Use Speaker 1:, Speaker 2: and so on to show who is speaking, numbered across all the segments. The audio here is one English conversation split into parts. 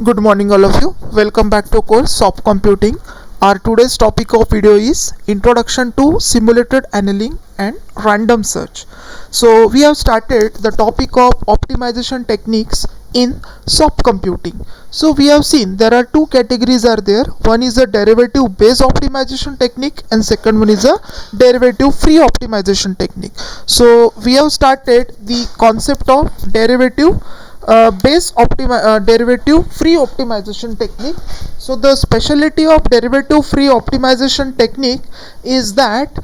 Speaker 1: Good morning all of you. Welcome back to course SOP Computing. Our today's topic of video is Introduction to Simulated Annealing and Random Search. So we have started the topic of optimization techniques in SOP Computing. So we have seen there are two categories are there. One is a derivative based optimization technique and second one is a derivative free optimization technique. So we have started the concept of derivative derivative free optimization technique. So the specialty of derivative free optimization technique is that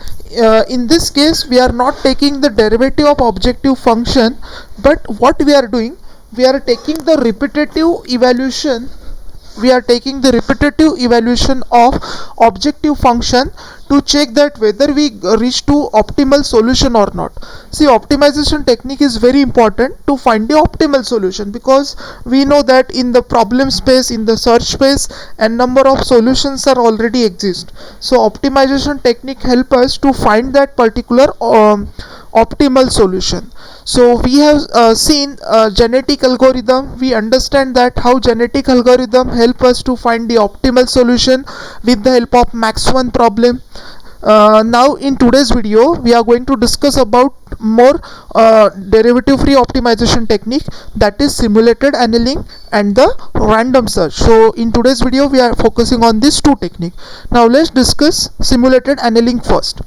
Speaker 1: in this case we are not taking the derivative of objective function, but what we are doing, we are taking the repetitive evaluation of objective function to check that whether we reach to optimal solution or not. See, optimization technique is very important to find the optimal solution, because we know that in the problem space, in the search space, a number of solutions are already exist. So optimization technique help us to find that particular optimal solution. So we have seen genetic algorithm. We understand that how genetic algorithm help us to find the optimal solution with the help of max1 problem. Now in today's video we are going to discuss about more derivative free optimization technique, that is simulated annealing and the random search. So in today's video we are focusing on these two techniques. Now let's discuss simulated annealing first.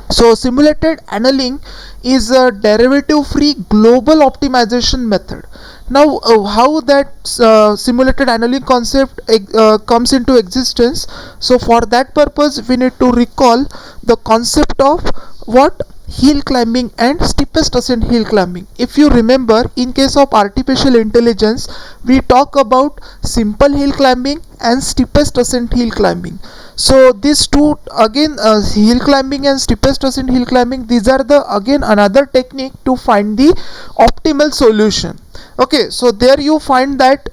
Speaker 1: So simulated annealing is a derivative free global optimization method. Now how that simulated annealing concept comes into existence, so for that purpose we need to recall the concept of what hill climbing and steepest ascent hill climbing. If you remember, in case of artificial intelligence we talk about simple hill climbing and steepest ascent hill climbing. So these two again, hill climbing and steepest ascent hill climbing, these are the again another technique to find the optimal solution. Okay, so there you find that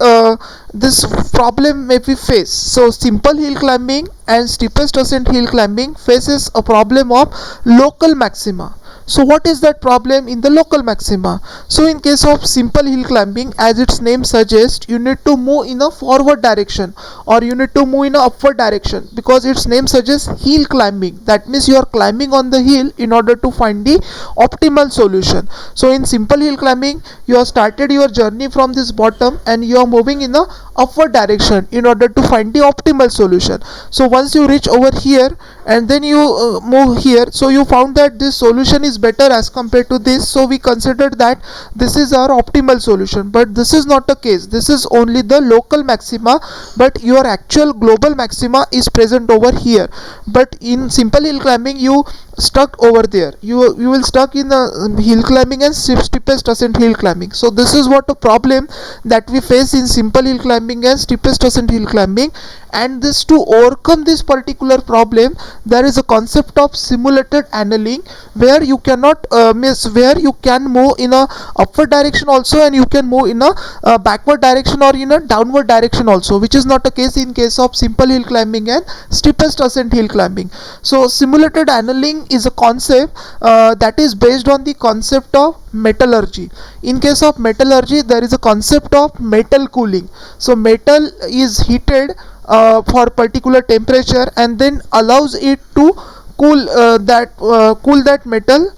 Speaker 1: this problem may be faced. So simple hill climbing and steepest ascent hill climbing faces a problem of local maxima. So what is that problem in the local maxima? So in case of simple hill climbing, as its name suggests, you need to move in a forward direction or you need to move in a upward direction, because its name suggests hill climbing. That means you are climbing on the hill in order to find the optimal solution. So in simple hill climbing, you have started your journey from this bottom and you are moving in a upward direction in order to find the optimal solution. So once you reach over here and then you move here, so you found that this solution is better as compared to this, so we considered that this is our optimal solution. But this is not the case. This is only the local maxima, but your actual global maxima is present over here. But in simple hill climbing you stuck over there, you will stuck in the hill climbing and steepest ascent hill climbing. So this is what a problem that we face in simple hill climbing and steepest ascent hill climbing. And this, to overcome this particular problem, there is a concept of simulated annealing, where you cannot where you can move in a upward direction also and you can move in a backward direction or in a downward direction also, which is not the case in case of simple hill climbing and steepest ascent hill climbing. So simulated annealing is a concept that is based on the concept of metallurgy. In case of metallurgy, there is a concept of metal cooling. So metal is heated for particular temperature and then allows it to cool that metal.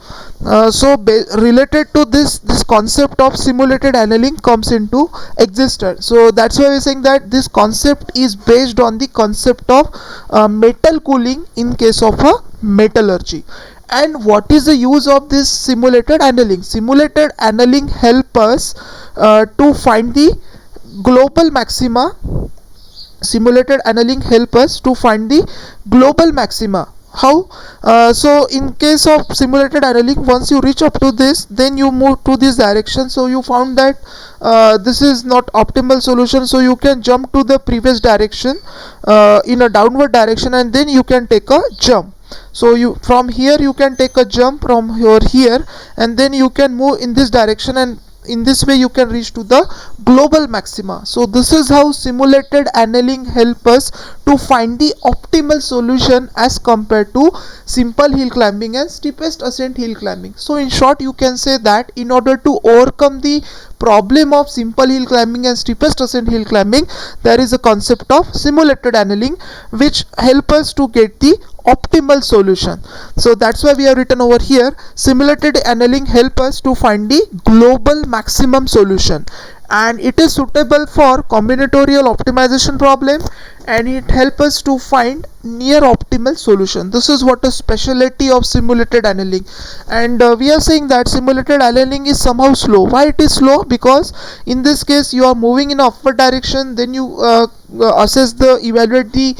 Speaker 1: Related to this concept of simulated annealing comes into existence. So that's why we're saying that this concept is based on the concept of metal cooling in case of a metallurgy. And what is the use of this simulated annealing? Simulated annealing help us to find the global maxima. Simulated annealing help us to find the global maxima. How? So in case of simulated annealing, once you reach up to this, then you move to this direction. So you found that this is not optimal solution, so you can jump to the previous direction in a downward direction and then you can take a jump. So you from here you can take a jump from here and then you can move in this direction, and in this way you can reach to the global maxima. So this is how simulated annealing help us to find the optimal solution as compared to simple hill climbing and steepest ascent hill climbing. So in short, you can say that in order to overcome the problem of simple hill climbing and steepest ascent hill climbing, there is a concept of simulated annealing which help us to get the optimal solution. So that's why we have written over here, simulated annealing help us to find the global maximum solution, and it is suitable for combinatorial optimization problem, and it helps us to find near optimal solution. This is what a specialty of simulated annealing. And we are saying that simulated annealing is somehow slow. Why it is slow? Because in this case you are moving in upward direction, then you evaluate the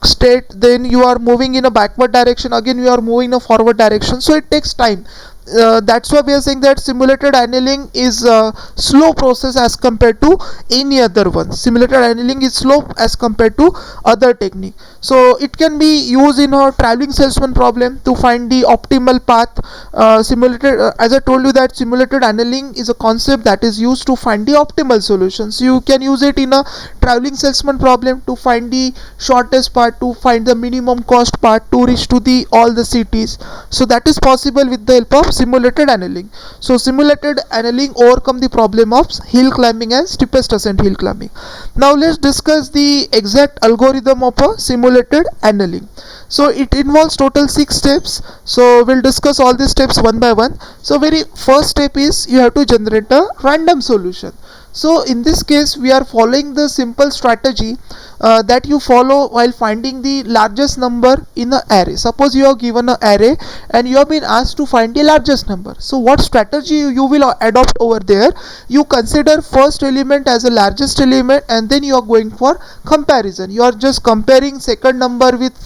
Speaker 1: state, then you are moving in a backward direction, again you are moving in a forward direction, so it takes time. That's why we are saying that simulated annealing is a slow process as compared to any other one. Simulated annealing is slow as compared to other technique. So it can be used in a traveling salesman problem to find the optimal path. As I told you, that simulated annealing is a concept that is used to find the optimal solutions. So you can use it in a traveling salesman problem to find the shortest path, to find the minimum cost path to reach to the all the cities. So that is possible with the help of simulated annealing. So simulated annealing overcome the problem of hill climbing and steepest ascent hill climbing. Now let's discuss the exact algorithm of a simulated annealing. So it involves total 6 steps. So we'll discuss all these steps one by one. So very first step is you have to generate a random solution. So in this case we are following the simple strategy that you follow while finding the largest number in an array. Suppose you are given an array and you have been asked to find the largest number. So what strategy you will adopt over there? You consider first element as the largest element, and then you are going for comparison. You are just comparing second number with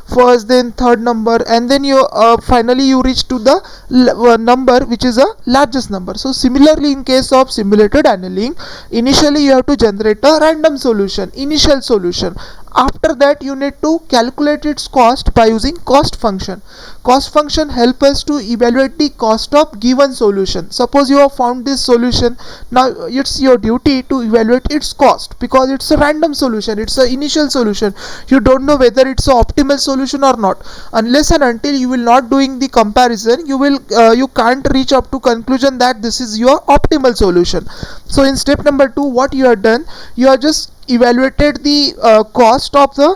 Speaker 1: first, then third number, and then you finally you reach to the number which is a largest number. So similarly, in case of simulated annealing, initially you have to generate a random solution, initial solution. After that you need to calculate its cost by using cost function. Cost function help us to evaluate the cost of given solution. Suppose you have found this solution, now it's your duty to evaluate its cost, because it's a random solution, it's an initial solution. You don't know whether it's an optimal solution or not. Unless and until you will not doing the comparison, you can't reach up to conclusion that this is your optimal solution. So in step number 2, what you have done, you are just evaluated the cost of the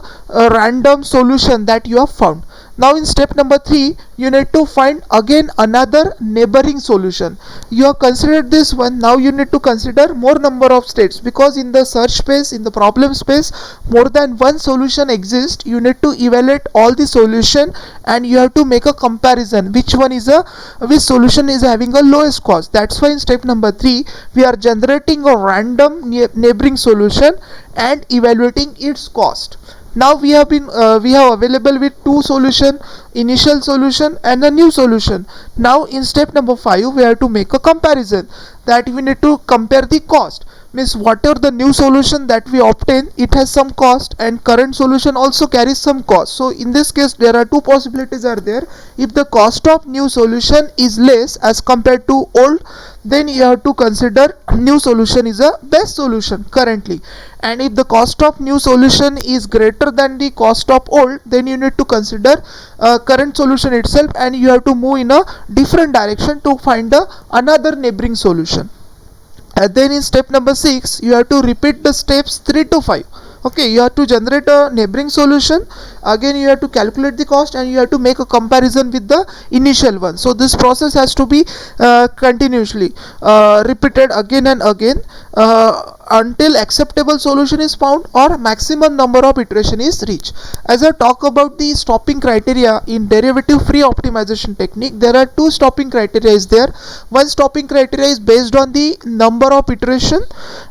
Speaker 1: random solution that you have found. Now in step number 3, you need to find again another neighboring solution. You have considered this one, now you need to consider more number of states, because in the search space, in the problem space, more than one solution exists. You need to evaluate all the solution and you have to make a comparison which solution is having a lowest cost. That's why in step number 3 we are generating a random neighboring solution and evaluating its cost. Now we have available with two solution, initial solution and a new solution. Now in step number 5 we have to make a comparison, that we need to compare the cost. Means whatever the new solution that we obtain, it has some cost, and current solution also carries some cost. So in this case there are two possibilities are there. If the cost of new solution is less as compared to old, then you have to consider new solution is a best solution currently, and if the cost of new solution is greater than the cost of old, then you need to consider current solution itself, and you have to move in a different direction to find another neighboring solution. And then in step number 6 you have to repeat the steps 3 to 5. Okay, you have to generate a neighboring solution, again you have to calculate the cost, and you have to make a comparison with the initial one. So this process has to be continuously repeated again and again until acceptable solution is found or maximum number of iteration is reached. As I talk about the stopping criteria in derivative free optimization technique, there are two stopping criteria is there. One stopping criteria is based on the number of iteration,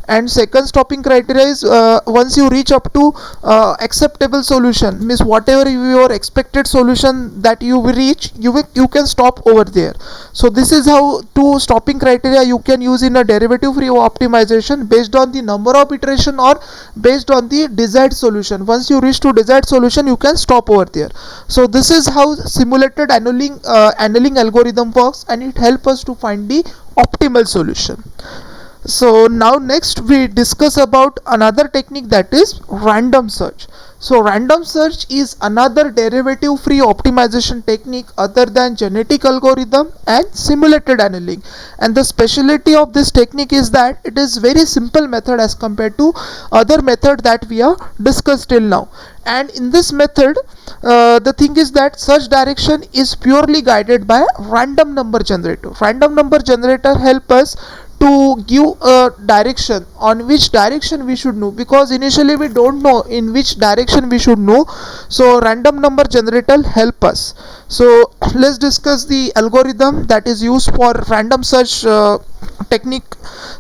Speaker 1: and second stopping criteria is once you reach up to acceptable solution, means whatever your expected solution that you will reach, you can stop over there. So this is how two stopping criteria you can use in a derivative free optimization based on on the number of iteration or based on the desired solution. Once you reach to desired solution, you can stop over there. So this is how simulated annealing algorithm works, and it helps us to find the optimal solution. So now next we discuss about another technique, that is random search. So random search is another derivative free optimization technique other than genetic algorithm and simulated annealing, and the specialty of this technique is that it is very simple method as compared to other method that we have discussed till now. And in this method, the thing is that search direction is purely guided by random number generator. Random number generator help us to give a direction on which direction we should move, because initially we don't know in which direction we should move. So random number generator help us. So let's discuss the algorithm that is used for random search technique.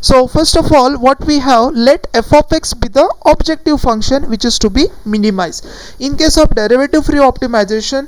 Speaker 1: So first of all, what we have, let f of x be the objective function which is to be minimized. In case of derivative free optimization,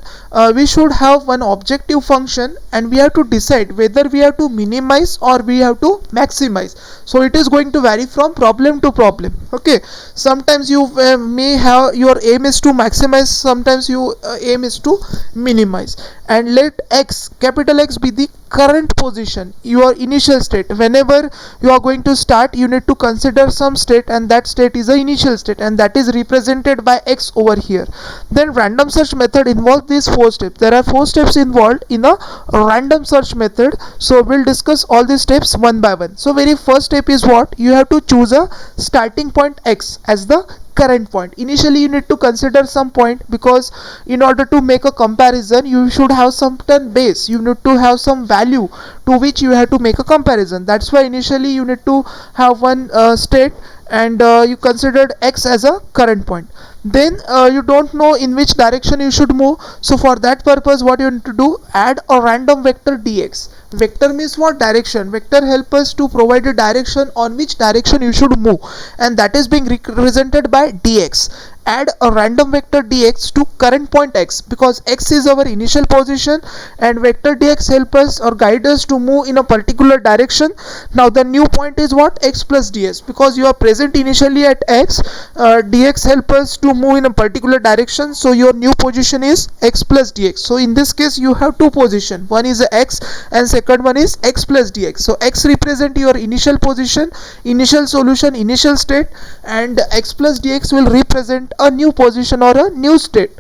Speaker 1: we should have one objective function, and we have to decide whether we have to minimize or we have to maximize. So it is going to vary from problem to problem. Okay, sometimes you may have your aim is to maximize, sometimes you aim is to minimize. And let x, capital X, be the current position, your initial state. Whenever you are going to start, you need to consider some state, and that state is the initial state, and that is represented by x over here. Then random search method involves these 4 steps. There are 4 steps involved in a random search method, so we'll discuss all these steps one by one. So very first step is what? You have to choose a starting point x as the current point. Initially you need to consider some point, because in order to make a comparison you should have some base, you need to have some value to which you have to make a comparison. That's why initially you need to have one state, and you considered x as a current point. Then you don't know in which direction you should move, so for that purpose what you need to do, add a random vector dx. Vector means what? Direction. Vector help us to provide a direction on which direction you should move, and that is being represented by dx. Add a random vector dx to current point x, because x is our initial position and vector dx help us or guide us to move in a particular direction. Now the new point is what? X plus ds, because you are present initially at x, dx help us to move in a particular direction, so your new position is x plus dx. So in this case you have two position, one is x and second one is x plus dx. So x represent your initial position, initial solution, initial state, and x plus dx will represent a new position or a new state.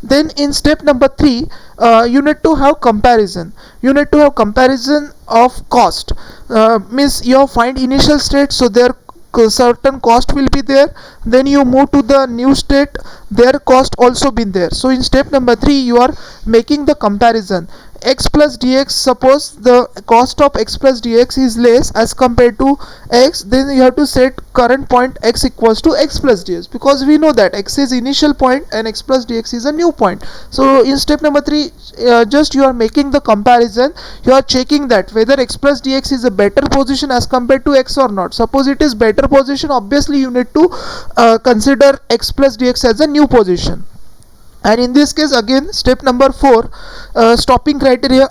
Speaker 1: Then in step number 3, you need to have comparison. You need to have comparison of cost. Means you find initial state, so there certain cost will be there. Then you move to the new state, their cost also been there. So in step number 3 you are making the comparison. X plus dx, suppose the cost of x plus dx is less as compared to x, then you have to set current point x equals to x plus dx, because we know that x is initial point and x plus dx is a new point. So in step number 3, just you are making the comparison, you are checking that whether x plus dx is a better position as compared to x or not. Suppose it is better position, obviously you need to consider x plus dx as a new position. And in this case again, step number 4, stopping criteria,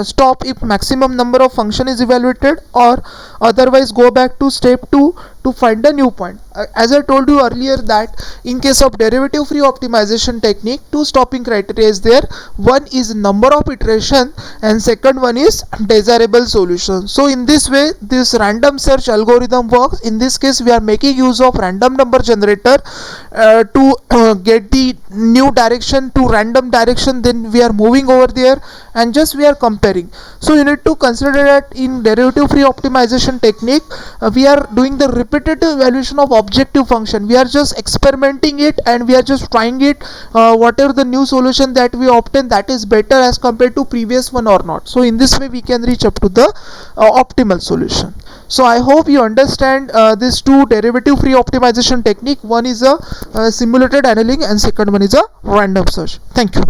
Speaker 1: stop if maximum number of function is evaluated, or otherwise go back to step 2 to find a new point. As I told you earlier that in case of derivative free optimization technique, 2 stopping criteria is there. One is number of iteration and second one is desirable solution. So in this way this random search algorithm works. In this case we are making use of random number generator to get the new direction to random direction, then we are moving over there and just we are comparing. So you need to consider that in derivative free optimization technique we are doing the repetitive evaluation of objective function. We are just experimenting it and we are just trying it, whatever the new solution that we obtain, that is better as compared to previous one or not. So in this way we can reach up to the optimal solution. So I hope you understand these 2 derivative free optimization technique. One is a simulated annealing and second one is a random search. Thank you.